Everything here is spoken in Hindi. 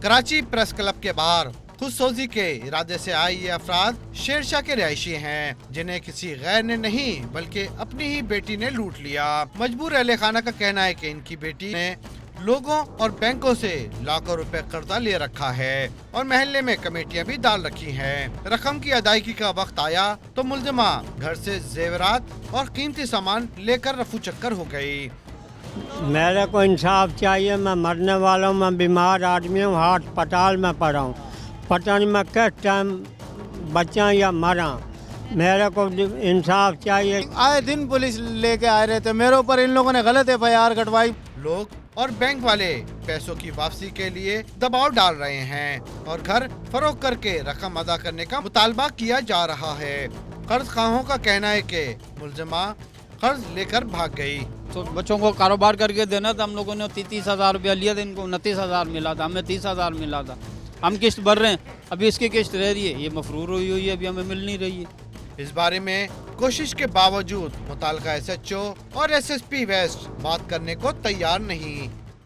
कराची प्रेस क्लब के बाहर खुदसोजी के इरादे से आए ये अफराद शेरशाह के रिहायशी हैं, जिन्हें किसी गैर ने नहीं बल्कि अपनी ही बेटी ने लूट लिया। मजबूर अहले खाना का कहना है कि इनकी बेटी ने लोगों और बैंकों से लाखों रुपए कर्जा ले रखा है और महल्ले में कमेटियां भी डाल रखी हैं। रकम की अदायगी का वक्त आया तो मुल्जिमा घर से जेवरात और कीमती सामान लेकर रफू चक्कर हो गई। मेरे को इंसाफ चाहिए। मैं मरने वाला हूँ, मैं बीमार आदमी हूँ, अस्पताल में पड़ा हूँ। पता नहीं मैं किस टाइम बचा या मरा। मेरे को इंसाफ चाहिए। आए दिन पुलिस लेके आ रहे थे, मेरे ऊपर इन लोगों ने गलत FIR कटवाई। लोग और बैंक वाले पैसों की वापसी के लिए दबाव डाल रहे हैं और घर फरोख्त करके रकम अदा करने का मुतालबा किया जा रहा है। कर्ज खाहों का कहना है कि मुल्जिमा कर्ज लेकर भाग गई। तो बच्चों को कारोबार करके देना था, हम लोगों ने 30,000 रुपया लिया था, इनको 29,000 मिला था, हमें 30,000 मिला था। हम किस्त भर रहे हैं, अभी इसकी किस्त रह रही है, ये मफरूर हुई है, अभी हमें मिल नहीं रही है। इस बारे में कोशिश के बावजूद मुताल्लिका SHO और SSP वेस्ट बात करने को तैयार नहीं।